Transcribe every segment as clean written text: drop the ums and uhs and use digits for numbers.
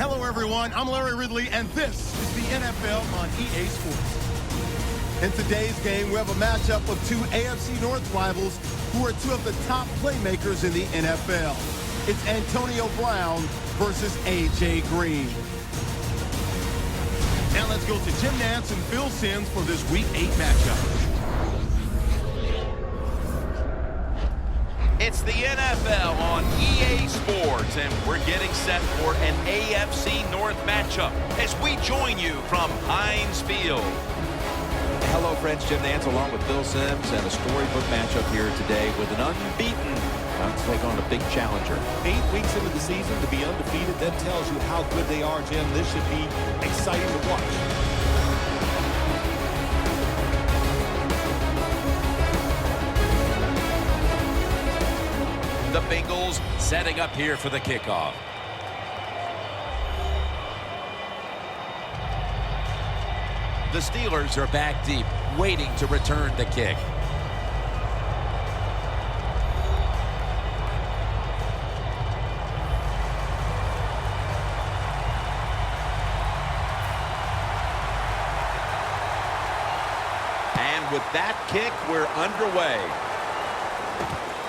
Hello, everyone. I'm Larry Ridley, and this is the NFL on EA Sports. In today's game, we have a matchup of two AFC North rivals who are two of the top playmakers in the NFL. It's Antonio Brown versus A.J. Green. Now let's go to Jim Nantz and Phil Simms for this Week 8 matchup. It's the NFL on EA Sports, and we're getting set for an AFC North matchup as we join you from Heinz Field. Hello, friends. Jim Nantz along with Phil Simms, and a storybook matchup here today with an unbeaten to take on a big challenger. 8 weeks into the season to be undefeated, that tells you how good they are, Jim. This should be exciting to watch. The Bengals setting up here for the kickoff. The Steelers are back deep, waiting to return the kick. And with that kick, we're underway.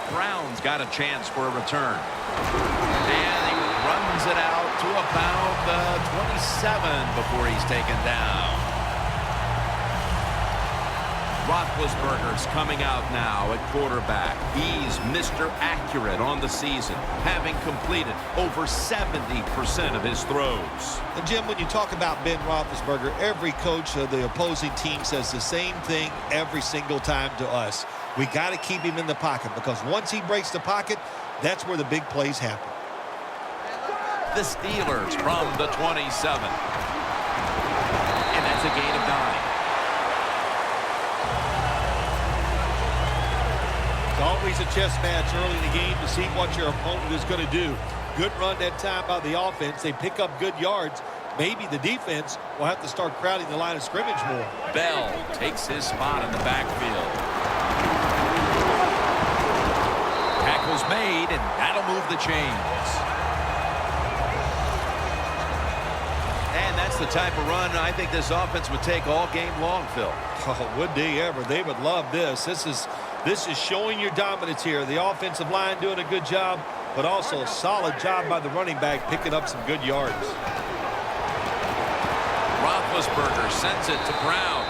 Brown's got a chance for a return. And he runs it out to about the 27 before he's taken down. Roethlisberger's coming out now at quarterback. He's Mr. Accurate on the season, having completed over 70% of his throws. And Jim, when you talk about Ben Roethlisberger, every coach of the opposing team says the same thing every single time to us. We got to keep him in the pocket, because once he breaks the pocket, that's where the big plays happen. The Steelers from the 27. And that's a gain of 9. It's always a chess match early in the game to see what your opponent is going to do. Good run that time by the offense. They pick up good yards. Maybe the defense will have to start crowding the line of scrimmage more. Bell takes his spot in the backfield. Tackle's made, and that'll move the chains. And that's the type of run I think this offense would take all game long, Phil. Oh, would they ever? They would love this. This is showing your dominance here. The offensive line doing a good job, but also a solid job by the running back picking up some good yards. Roethlisberger sends it to Brown.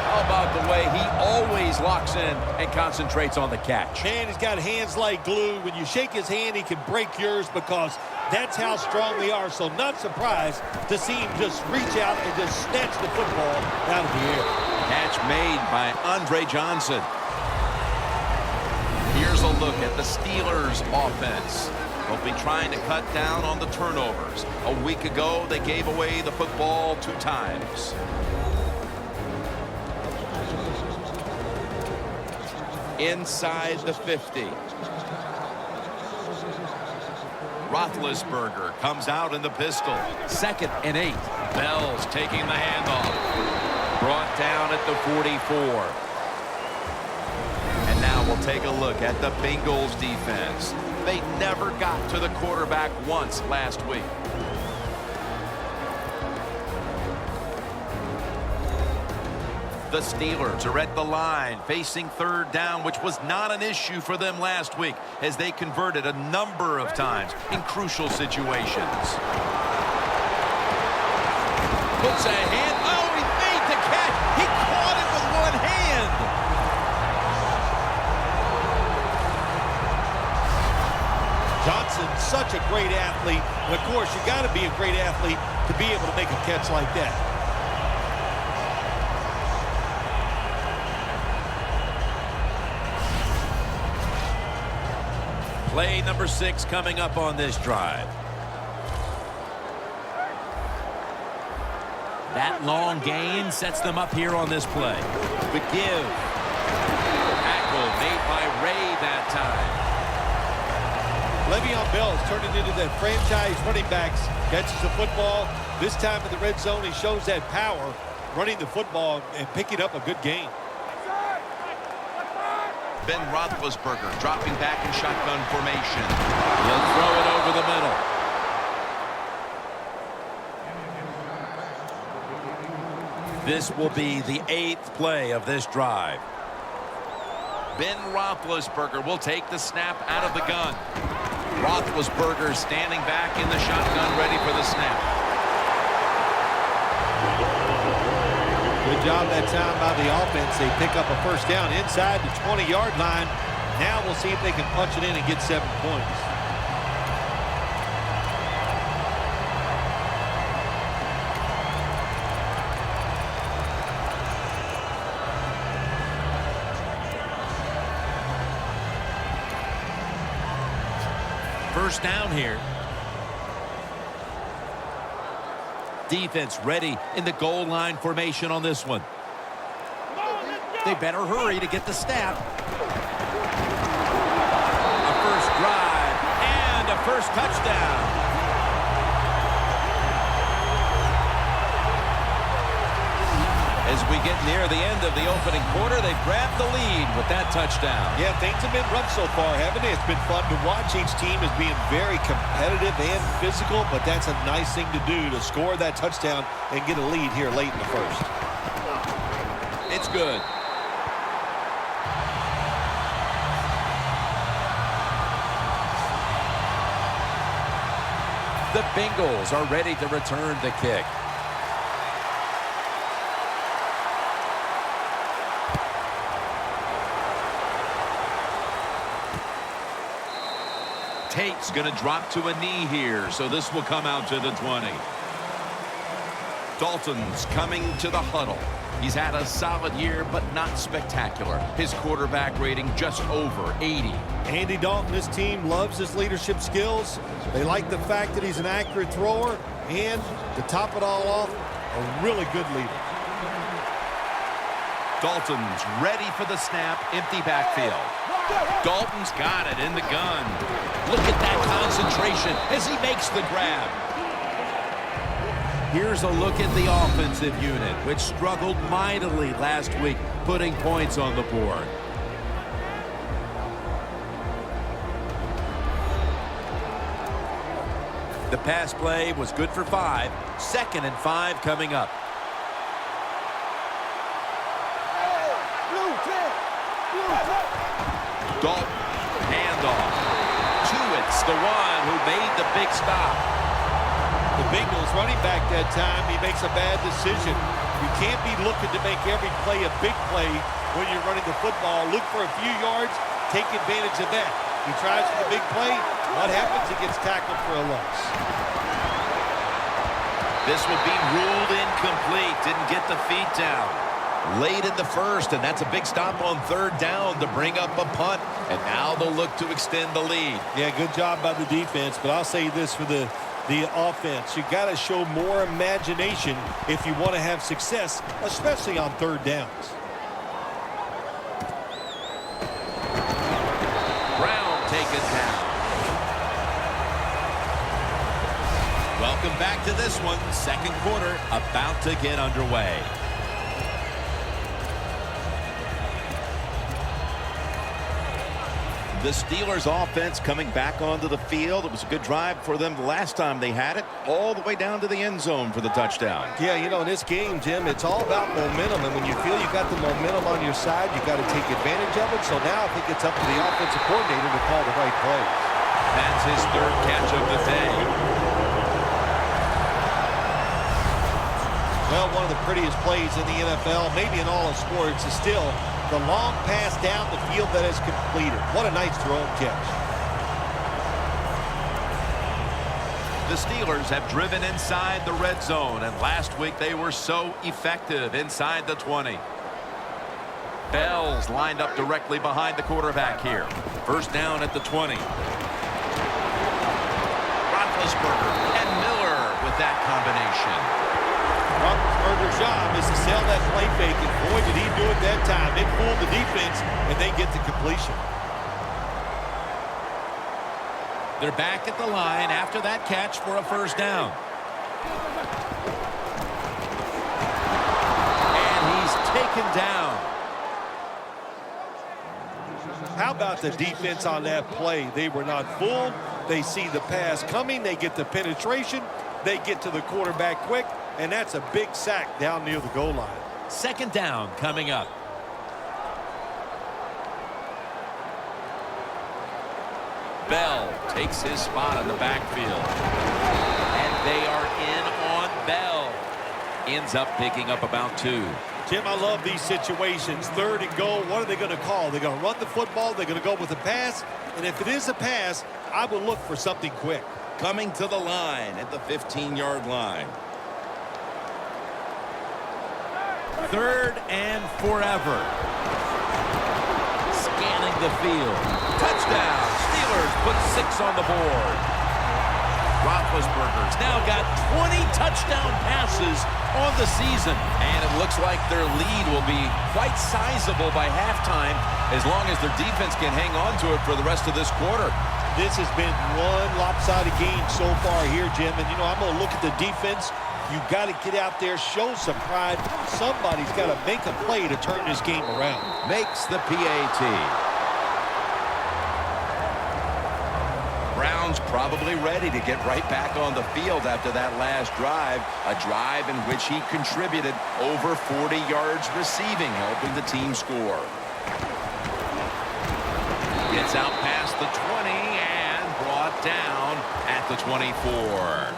How about the way he always locks in and concentrates on the catch? Man, he's got hands like glue. When you shake his hand, he can break yours, because that's how strong they are. So not surprised to see him just reach out and just snatch the football out of the air. Catch made by Andre Johnson. Here's a look at the Steelers' offense. They'll be trying to cut down on the turnovers. A week ago, they gave away the football 2 times. Inside the 50. Roethlisberger comes out in the pistol. 2nd and 8. Bell's taking the handoff. Brought down at the 44. And now we'll take a look at the Bengals defense. They never got to the quarterback once last week. The Steelers are at the line, facing 3rd down, which was not an issue for them last week, as they converted a number of times in crucial situations. Puts a hand. Oh, he made the catch. He caught it with one hand. Johnson's such a great athlete. And of course, you got to be a great athlete to be able to make a catch like that. Play number 6 coming up on this drive. That long gain sets them up here on this play. The give. Tackle made by Ray that time. Le'Veon Bell is turning into that franchise running backs. Catches the football. This time in the red zone, he shows that power, running the football and picking up a good gain. Ben Roethlisberger dropping back in shotgun formation. He'll throw it over the middle. This will be the 8th play of this drive. Ben Roethlisberger will take the snap out of the gun. Roethlisberger standing back in the shotgun, ready for the snap. Good job that time by the offense. They pick up a first down inside the 20-yard line. Now we'll see if they can punch it in and get 7 points. First down here. Defense ready in the goal line formation on this one. They better hurry to get the snap. A first drive and a first touchdown. As we get near the end of the opening quarter, they've grabbed the lead with that touchdown. Yeah, things have been rough so far, haven't they? It's been fun to watch. Each team is being very competitive and physical, but that's a nice thing to do, to score that touchdown and get a lead here late in the first. It's good. The Bengals are ready to return the kick. Tate's going to drop to a knee here, so this will come out to the 20. Dalton's coming to the huddle. He's had a solid year, but not spectacular. His quarterback rating just over 80. Andy Dalton, this team loves his leadership skills. They like the fact that he's an accurate thrower, and to top it all off, a really good leader. Dalton's ready for the snap, empty backfield. Dalton's got it in the gun. Look at that concentration as he makes the grab. Here's a look at the offensive unit, which struggled mightily last week, putting points on the board. The pass play was good for 5. 2nd and 5 coming up. Dalton, handoff. It's the one who made the big stop. The Bengals running back that time, he makes a bad decision. You can't be looking to make every play a big play when you're running the football. Look for a few yards, take advantage of that. He tries for the big play. What happens? He gets tackled for a loss. This would be ruled incomplete. Didn't get the feet down. Late in the first, and that's a big stop on 3rd down to bring up a punt. And now they'll look to extend the lead. Yeah, good job by the defense, but I'll say this for the offense. You got to show more imagination if you want to have success, especially on 3rd downs. Brown taken down. Welcome back to this one. 2nd quarter about to get underway. The Steelers offense coming back onto the field. It was a good drive for them the last time they had it, all the way down to the end zone for the touchdown. Yeah, you know, in this game, Jim, it's all about momentum. And when you feel you got the momentum on your side, you got to take advantage of it. So now I think it's up to the offensive coordinator to call the right play. That's his 3rd catch of the day. Well, one of the prettiest plays in the NFL, maybe in all of sports, is still the long pass down the field that is completed. What a nice throw and catch. The Steelers have driven inside the red zone, and last week they were so effective inside the 20. Bell's lined up directly behind the quarterback here. First down at the 20. Roethlisberger and Miller with that combination. Roethlisberger's job is to sell that play fake, and boy, did he do it that time. It fooled the defense, and they get the completion. They're back at the line after that catch for a first down. And he's taken down. How about the defense on that play? They were not fooled. They see the pass coming. They get the penetration. They get to the quarterback quick, and that's a big sack down near the goal line. Second down coming up. Bell takes his spot in the backfield. And they are in on Bell. Ends up picking up about 2. Jim, I love these situations. Third and goal. What are they going to call? They're going to run the football. They're going to go with a pass. And if it is a pass, I would look for something quick. Coming to the line at the 15-yard line. Third and forever. Scanning the field. Touchdown. Steelers put 6 on the board. Roethlisberger's now got 20 touchdown passes on the season. And it looks like their lead will be quite sizable by halftime as long as their defense can hang on to it for the rest of this quarter. This has been one lopsided game so far here, Jim. And, I'm going to look at the defense. You got to get out there, show some pride. Somebody's got to make a play to turn this game around. Makes the PAT. Brown's probably ready to get right back on the field after that last drive. A drive in which he contributed over 40 yards receiving, helping the team score. Gets out past the 20 and brought down at the 24.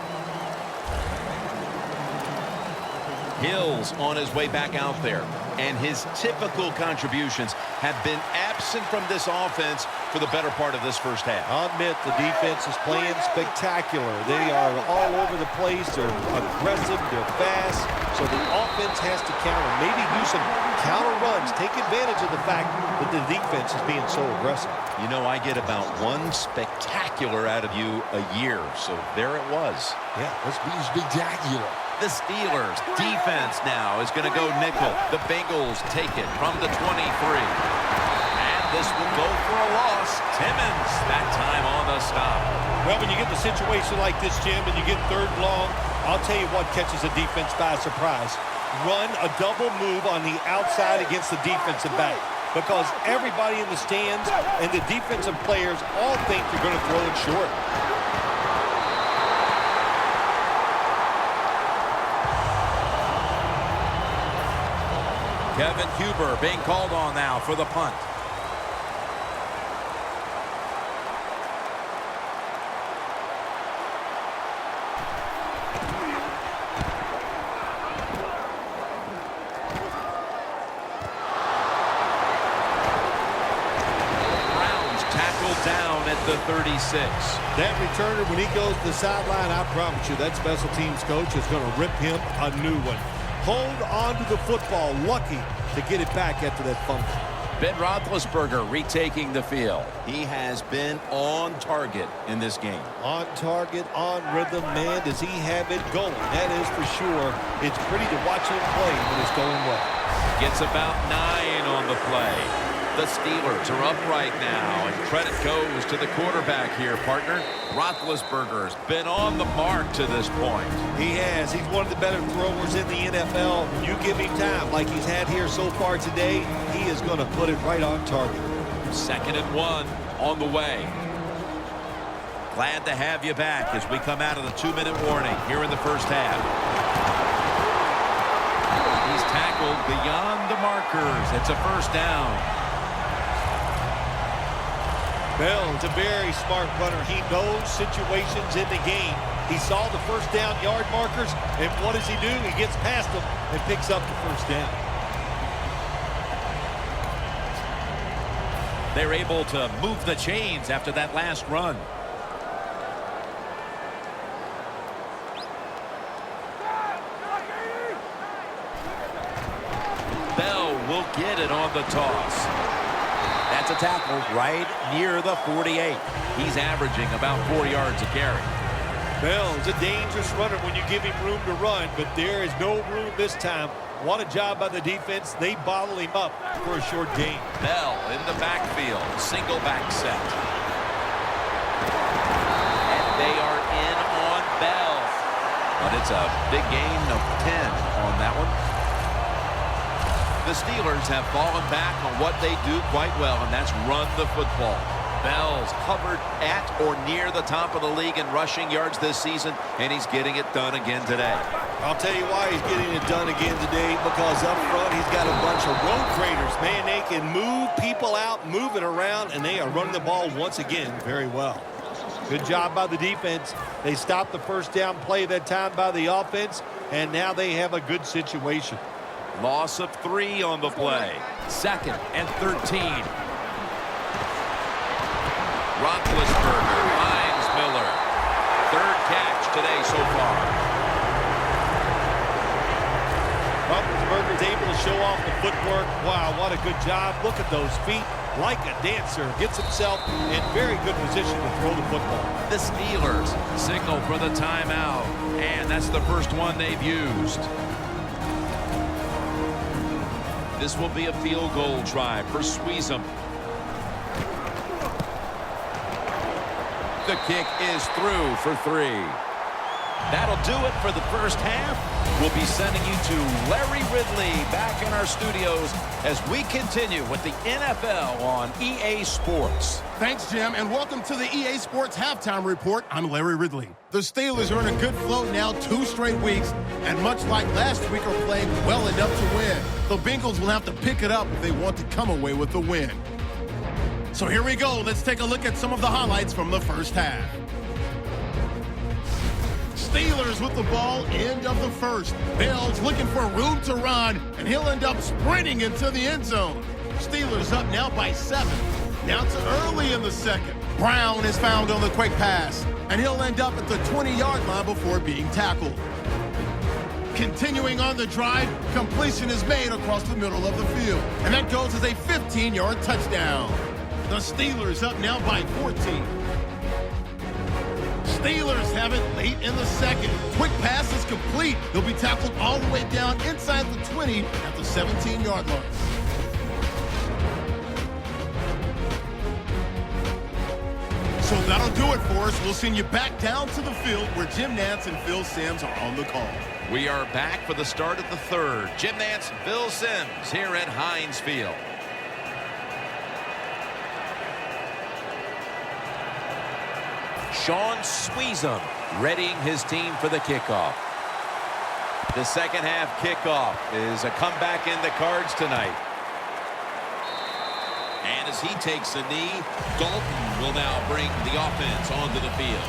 Hill's on his way back out there, and his typical contributions have been absent from this offense for the better part of this first half. I'll admit the defense is playing spectacular. They are all over the place. They're aggressive. They're fast. So the offense has to counter. Maybe do some counter runs. Take advantage of the fact that the defense is being so aggressive. I get about one spectacular out of you a year, so there it was. Yeah, let's be spectacular. The Steelers defense now is going to go nickel. The Bengals take it from the 23. And this will go for a loss. Timmons that time on the stop. Well, when you get the situation like this, Jim, and you get third long, I'll tell you what catches the defense by surprise. Run a double move on the outside against the defensive back. Because everybody in the stands and the defensive players all think you're going to throw it short. Kevin Huber being called on now for the punt. Brown's tackled down at the 36. That returner, when he goes to the sideline, I promise you, that special teams coach is going to rip him a new one. Hold on to the football, lucky to get it back after that fumble. Ben Roethlisberger retaking the field. He has been on target in this game. On target, on rhythm, man, does he have it going? That is for sure. It's pretty to watch him play when it's going well. Gets about 9 on the play. The Steelers are up right now, and credit goes to the quarterback here, partner. Roethlisberger's been on the mark to this point. He has. He's one of the better throwers in the NFL. You give him time like he's had here so far today, he is going to put it right on target. 2nd and 1 on the way. Glad to have you back as we come out of the 2-minute warning here in the first half. He's tackled beyond the markers. It's a first down. Bell's a very smart runner. He knows situations in the game. He saw the first down yard markers, and what does he do? He gets past them and picks up the first down. They're able to move the chains after that last run. Bell will get it on the toss. That's a tackle right near the 48. He's averaging about 4 yards a carry. Bell's a dangerous runner when you give him room to run, but there is no room this time. What a job by the defense. They bottle him up for a short gain. Bell in the backfield. Single back set. And they are in on Bell. But it's a big gain of 10 on that one. The Steelers have fallen back on what they do quite well, and that's run the football. Bell's hovered at or near the top of the league in rushing yards this season, and he's getting it done again today. I'll tell you why he's getting it done again today, because up front he's got a bunch of road traders. Man, they can move people out, move it around, and they are running the ball once again very well. Good job by the defense. They stopped the first down play that time by the offense, and now they have a good situation. Loss of 3 on the play. 2nd and 13. Roethlisberger finds Miller. 3rd catch today so far. Roethlisberger's able to show off the footwork. Wow, what a good job. Look at those feet. Like a dancer. Gets himself in very good position to throw the football. The Steelers signal for the timeout, and that's the first one they've used. This will be a field goal try for Sweezum. The kick is through for 3. That'll do it for the first half. We'll be sending you to Larry Ridley back in our studios as we continue with the NFL on EA Sports. Thanks, Jim, and welcome to the EA Sports Halftime Report. I'm Larry Ridley. The Steelers are in a good flow now 2 straight weeks, and much like last week are playing well enough to win. The Bengals will have to pick it up if they want to come away with the win. So here we go. Let's take a look at some of the highlights from the first half. Steelers with the ball, end of the first. Bell's looking for room to run, and he'll end up sprinting into the end zone. Steelers up now by 7. Now to early in the second. Brown is found on the quick pass, and he'll end up at the 20-yard line before being tackled. Continuing on the drive, completion is made across the middle of the field, and that goes as a 15-yard touchdown. The Steelers up now by 14. Steelers have it late in the second. Quick pass is complete. He'll be tackled all the way down inside the 20 at the 17-yard line. So that'll do it for us. We'll send you back down to the field where Jim Nantz and Phil Simms are on the call. We are back for the start of the third. Jim Nantz and Phil Simms here at Heinz Field. Sean Sweezum readying his team for the kickoff. The second half kickoff is a comeback in the cards tonight. And as he takes a knee, Dalton will now bring the offense onto the field.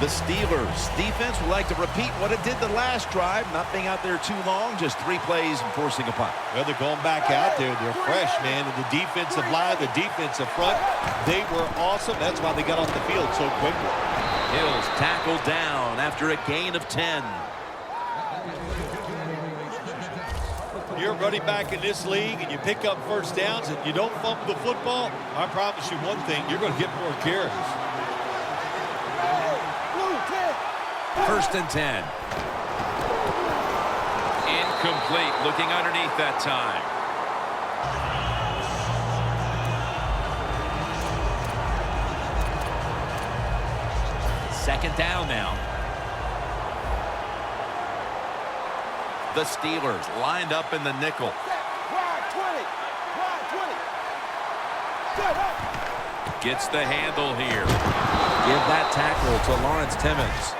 The Steelers defense would like to repeat what it did the last drive, not being out there too long, just 3 plays and forcing a punt. Well, they're going back out there. They're fresh, man. And the defensive line, the defensive front, they were awesome. That's why they got off the field so quickly. Hill's tackled down after a gain of 10. You're running back in this league and you pick up first downs and you don't fumble the football, I promise you one thing, you're going to get more carries. 1st and 10. Incomplete. Looking underneath that time. Second down now. The Steelers lined up in the nickel. Gets the handle here. Give that tackle to Lawrence Timmons.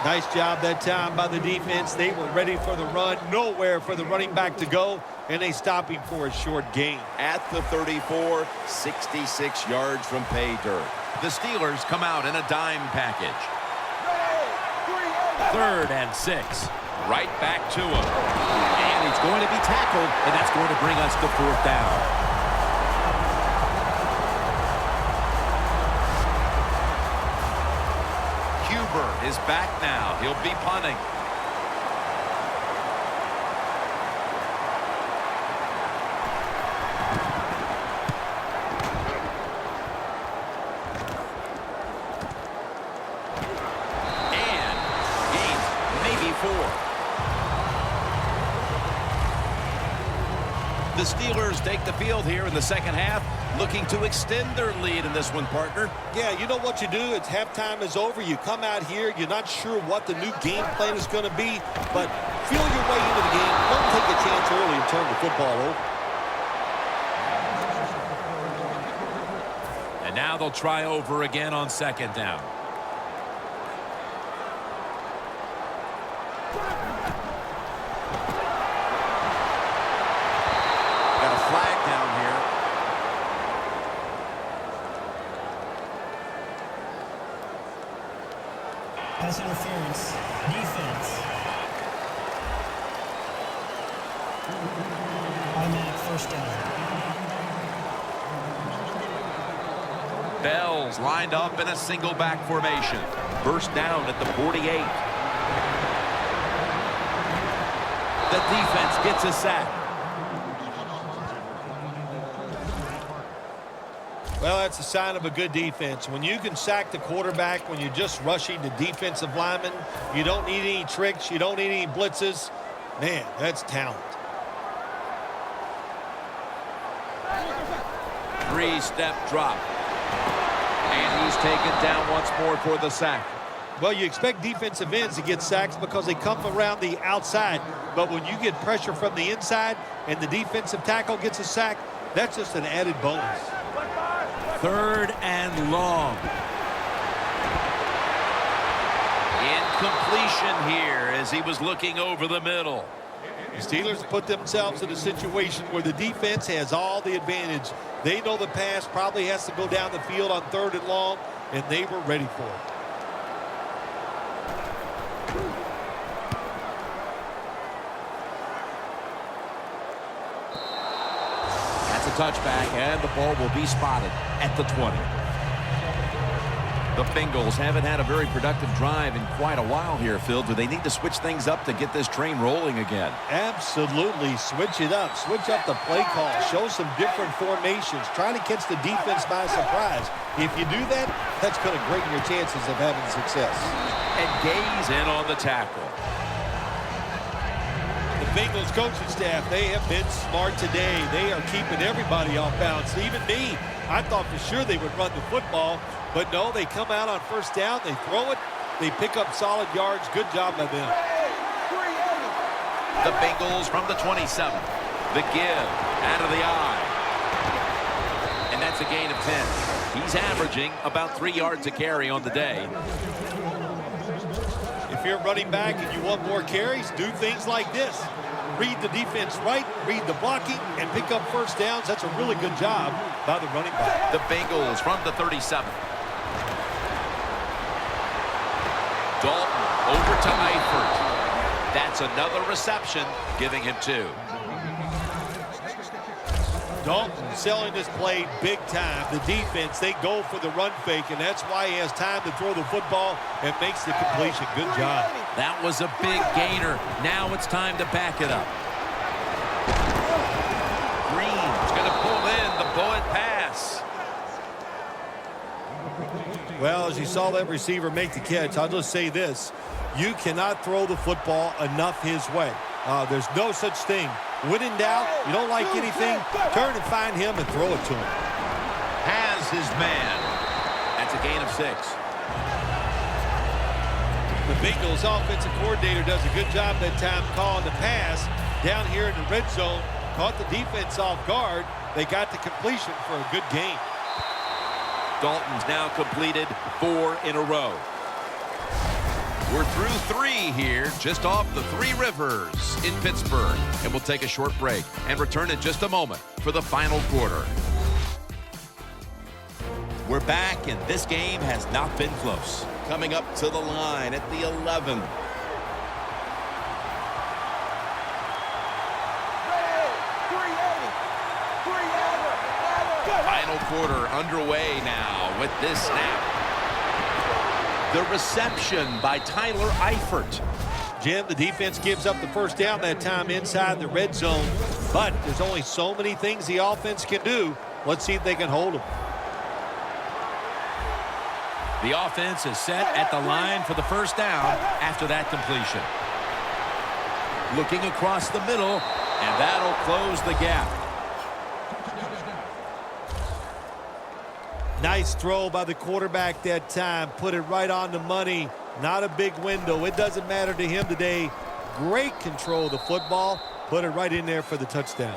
Nice job that time by the defense. They were ready for the run. Nowhere for the running back to go. And they stop him for a short gain. At the 34, 66 yards from pay dirt. The Steelers come out in a dime package. 3rd and 6. Right back to him. And he's going to be tackled, and that's going to bring us to 4th down. Is back now. He'll be punting. And gains maybe 4. The The Steelers take the field here in the second half, looking to extend their lead in this one, partner. Yeah, you know what you do? It's halftime is over. You come out here. You're not sure what the new game plan is going to be, but feel your way into the game. Don't take a chance early and turn the football over. And now they'll try over again on second down. Got a flag down here. Pass interference. Defense. Automatic first down. Bells lined up in a single back formation. First down at the 48. The defense gets a sack. Well, that's a sign of a good defense. When you can sack the quarterback, when you're just rushing the defensive lineman, you don't need any tricks, you don't need any blitzes. Man, that's talent. Three-step drop. And he's taken down once more for the sack. Well, you expect defensive ends to get sacks because they come around the outside. But when you get pressure from the inside and the defensive tackle gets a sack, that's just an added bonus. Third and long. Incompletion here as he was looking over the middle. The Steelers put themselves in a situation where the defense has all the advantage. They know the pass probably has to go down the field on third and long, and they were ready for it. That's a touchback, and the ball will be spotted at the 20. The Bengals haven't had a very productive drive in quite a while here, Phil. Do they need to switch things up to get this train rolling again? Absolutely. Switch it up. Switch up the play call. Show some different formations. Try to catch the defense by surprise. If you do that, that's going to greaten your chances of having success. And gaze in on the tackle. The Bengals coaching staff, they have been smart today. They are keeping everybody off balance. Even me, I thought for sure they would run the football. But no, they come out on first down, they throw it, they pick up solid yards. Good job by them. The Bengals from the 27. The give out of the eye. And that's a gain of 10. He's averaging about 3 yards a carry on the day. If you're running back and you want more carries, do things like this. Read the defense right, read the blocking, and pick up first downs. That's a really good job by the running back. The Bengals from the 37. Dalton over to Eifert. That's another reception, giving him 2. Dalton selling this play big time. The defense, they go for the run fake, and that's why he has time to throw the football and makes the completion. Good job. That was a big gainer. Now it's time to back it up. Green's going to pull in the bullet pass. Well, as you saw that receiver make the catch, I'll just say this. You cannot throw the football enough his way. There's no such thing. When in doubt, you don't like anything, turn and find him and throw it to him. Has his man. That's a gain of 6. The Bengals offensive coordinator does a good job that time calling the pass down here in the red zone. Caught the defense off guard. They got the completion for a good gain. Dalton's now completed 4 in a row. We're through 3 here, just off the Three Rivers in Pittsburgh. And we'll take a short break and return in just a moment for the final quarter. We're back, and this game has not been close. Coming up to the line at the 11. Final quarter underway now with this snap. The reception by Tyler Eifert. Jim, the defense gives up the first down that time inside the red zone, but there's only so many things the offense can do. Let's see if they can hold them. The offense is set at the line for the first down after that completion. Looking across the middle, and that'll close the gap. Nice throw by the quarterback that time. Put it right on the money. Not a big window. It doesn't matter to him today. Great control of the football. Put it right in there for the touchdown.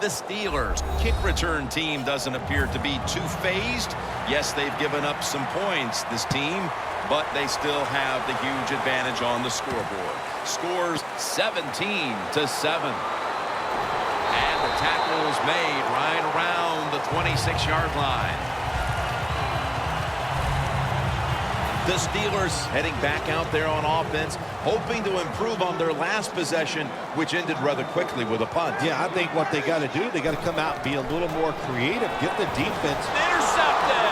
The Steelers' kick return team doesn't appear to be too phased. Yes, they've given up some points, this team, but they still have the huge advantage on the scoreboard. Scores 17-7. And the tackle is made right around the 26-yard line. The Steelers heading back out there on offense, hoping to improve on their last possession, which ended rather quickly with a punt. Yeah, I think what they got to do, they got to come out and be a little more creative. Get the defense. Intercepted!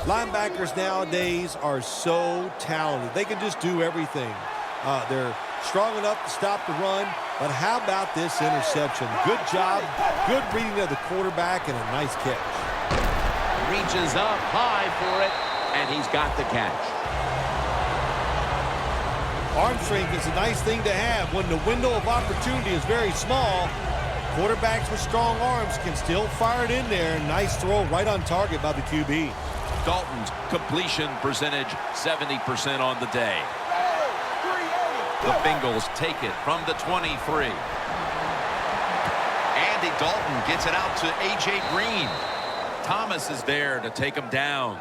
Linebackers nowadays are so talented. They can just do everything. They're strong enough to stop the run. But how about this interception? Good job, good reading of the quarterback, and a nice catch. Reaches up high for it, and he's got the catch. Arm strength is a nice thing to have when the window of opportunity is very small. Quarterbacks with strong arms can still fire it in there. Nice throw right on target by the QB. Dalton's completion percentage 70% on the day. The Bengals take it from the 23. Andy Dalton gets it out to A.J. Green. Thomas is there to take him down.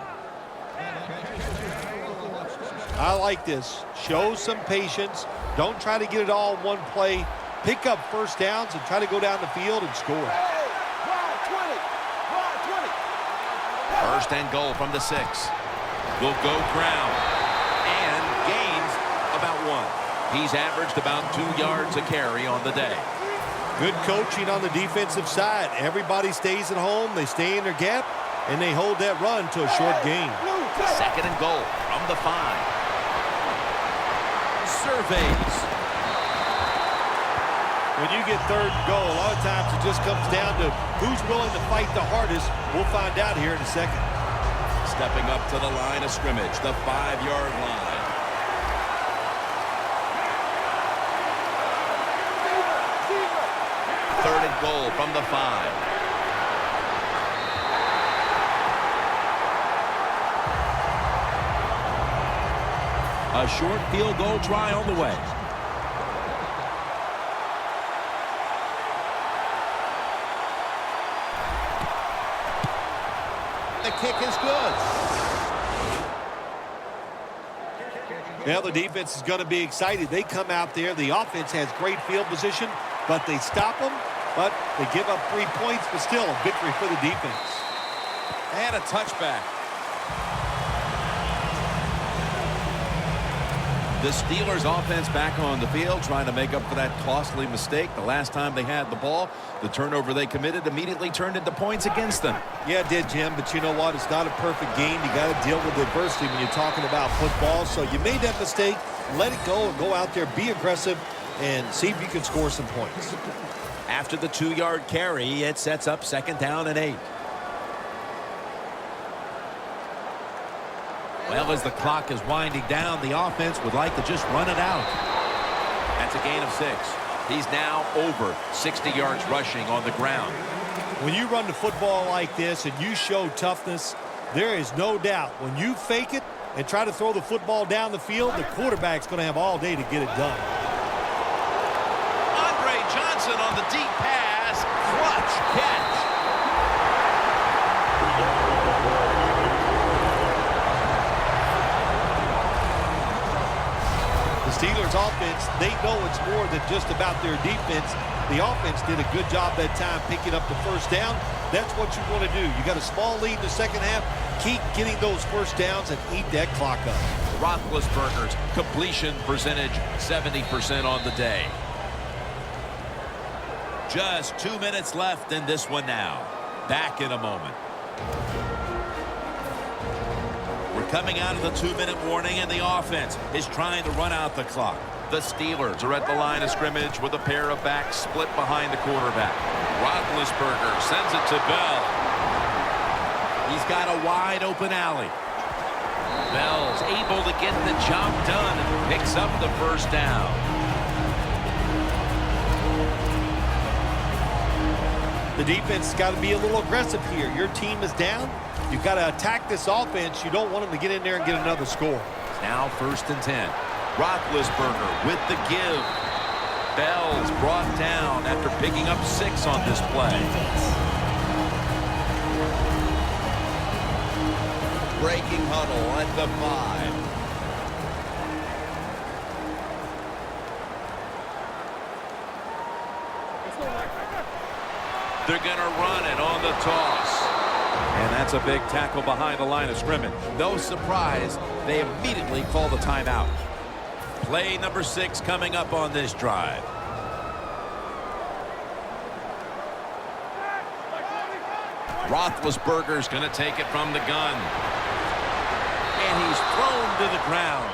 I like this. Show some patience. Don't try to get it all in one play. Pick up first downs and try to go down the field and score. First and goal from the 6. Will go ground. And gains about 1. He's averaged about 2 yards a carry on the day. Good coaching on the defensive side. Everybody stays at home. They stay in their gap, and they hold that run to a short gain. Second and goal from the 5. Surveys. When you get third and goal, a lot of times it just comes down to who's willing to fight the hardest. We'll find out here in a second. Stepping up to the line of scrimmage, the 5-yard line. Third and goal from the 5. A short field goal try on the way. The kick is good. Now the defense is going to be excited. They come out there. The offense has great field position, but they stop them. But they give up 3 points, but still a victory for the defense. And a touchback. The Steelers offense back on the field trying to make up for that costly mistake. The last time they had the ball, the turnover they committed immediately turned into points against them. Yeah, it did, Jim, but you know what? It's not a perfect game. You got to deal with adversity when you're talking about football. So you made that mistake, let it go, and go out there, be aggressive, and see if you can score some points. After the 2-yard carry, it sets up 2nd down and 8. Well, as the clock is winding down, the offense would like to just run it out. That's a gain of 6. He's now over 60 yards rushing on the ground. When you run the football like this and you show toughness, there is no doubt when you fake it and try to throw the football down the field, the quarterback's going to have all day to get it done. Johnson on the deep pass. Clutch catch. The Steelers offense, they know it's more than just about their defense. The offense did a good job that time picking up the first down. That's what you want to do. You got a small lead in the second half. Keep getting those first downs and eat that clock up. Roethlisberger's completion percentage 70% on the day. Just 2 minutes left in this one now. Back in a moment. We're coming out of the 2-minute warning, and the offense is trying to run out the clock. The Steelers are at the line of scrimmage with a pair of backs split behind the quarterback. Roethlisberger sends it to Bell. He's got a wide open alley. Bell's able to get the job done and picks up the first down. The defense has got to be a little aggressive here. Your team is down. You've got to attack this offense. You don't want them to get in there and get another score. Now 1st and 10. Roethlisberger with the give. Bell's brought down after picking up 6 on this play. Breaking huddle at the 5. They're going to run it on the toss. And that's a big tackle behind the line of scrimmage. No surprise, they immediately call the timeout. Play number 6 coming up on this drive. Roethlisberger's going to take it from the gun. And he's thrown to the ground.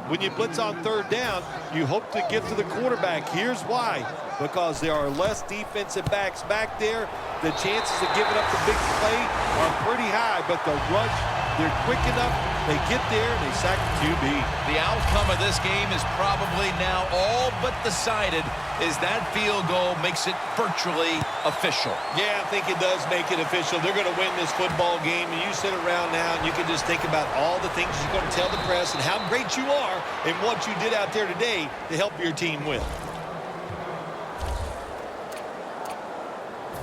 When you blitz on 3rd down, you hope to get to the quarterback. Here's why. Because there are less defensive backs back there. The chances of giving up the big play are pretty high, but the rush, they're quick enough. They get there, and they sack the QB. The outcome of this game is probably now all but decided, as that field goal makes it virtually official. Yeah, I think it does make it official. They're going to win this football game, and you sit around now, and you can just think about all the things you're going to tell the press and how great you are and what you did out there today to help your team win.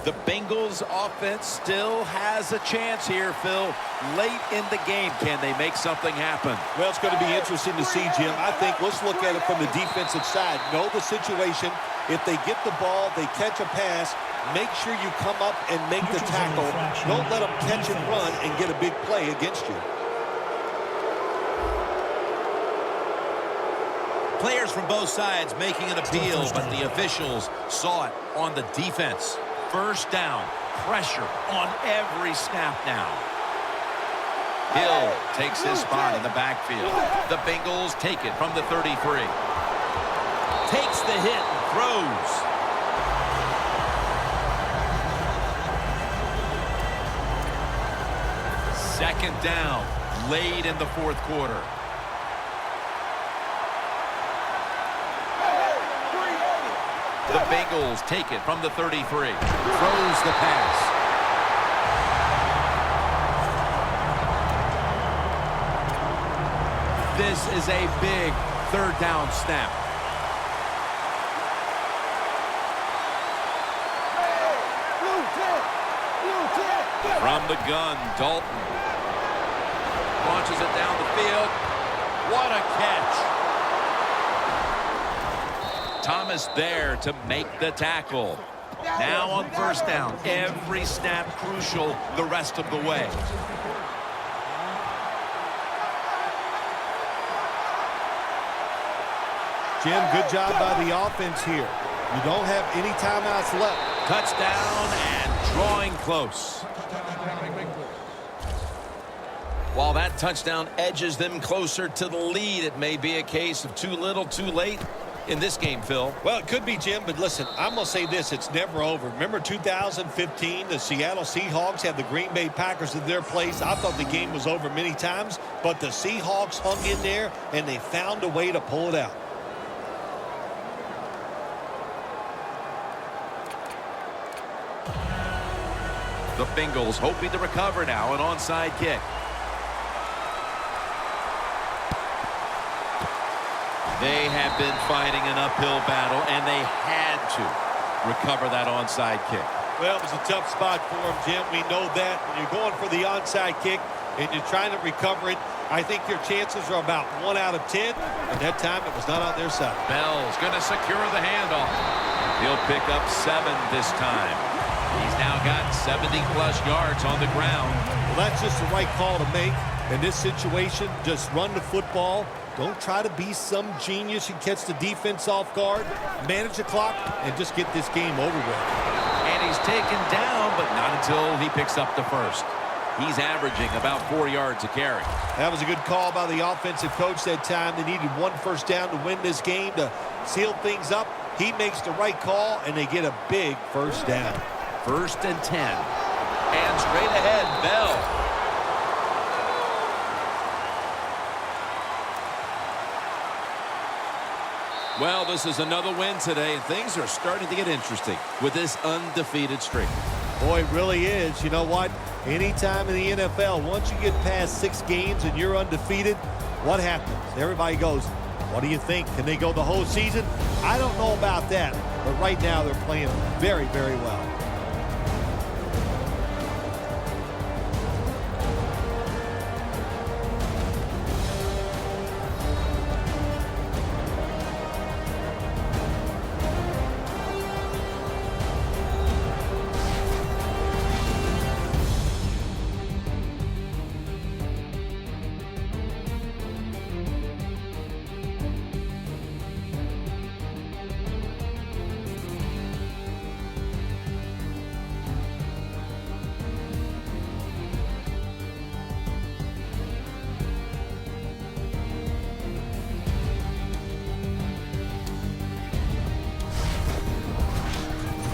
The Bengals offense still has a chance here, Phil. Late in the game, can they make something happen? Well, it's going to be interesting to see, Jim. I think let's look at it from the defensive side. Know the situation. If they get the ball, they catch a pass, make sure you come up and make the tackle. Don't let them catch and run and get a big play against you. Players from both sides making an appeal, but the officials saw it on the defense. 1st down, pressure on every snap now. Hill takes his spot in the backfield. The Bengals take it from the 33. Takes the hit and throws. Second down, late in the 4th quarter. The Bengals take it from the 33. Throws the pass. This is a big 3rd down snap. From the gun, Dalton launches it down the field. What a catch. Thomas there to make the tackle. Now on 1st down. Every snap crucial the rest of the way. Jim, good job by the offense here. You don't have any timeouts left. Touchdown and drawing close. While that touchdown edges them closer to the lead, it may be a case of too little, too late in this game, Phil. Well, it could be, Jim, but listen, I'm going to say this. It's never over. Remember 2015, the Seattle Seahawks had the Green Bay Packers in their place. I thought the game was over many times, but the Seahawks hung in there, and they found a way to pull it out. The Bengals hoping to recover now, an onside kick. They have been fighting an uphill battle, and they had to recover that onside kick. Well, it was a tough spot for him, Jim. We know that. When you're going for the onside kick and you're trying to recover it, I think your chances are about 1 out of 10, and that time it was not on their side. Bell's going to secure the handoff. He'll pick up 7 this time. He's now got 70-plus yards on the ground. Well, that's just the right call to make. In this situation, just run the football. Don't try to be some genius and catch the defense off guard. Manage the clock and just get this game over with. And he's taken down, but not until he picks up the first. He's averaging about 4 yards a carry. That was a good call by the offensive coach that time. They needed 1 first down to win this game to seal things up. He makes the right call, and they get a big first down. 1st and 10. And straight ahead, Bell. Well, this is another win today, and things are starting to get interesting with this undefeated streak. Boy, it really is. You know what? Anytime in the NFL, once you get past 6 games and you're undefeated, what happens? Everybody goes, what do you think? Can they go the whole season? I don't know about that, but right now they're playing very, very well.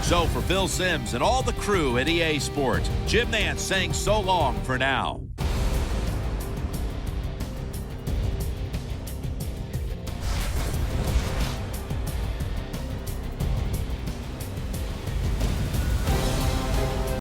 So for Phil Simms and all the crew at EA Sports, Jim Nantz saying so long for now.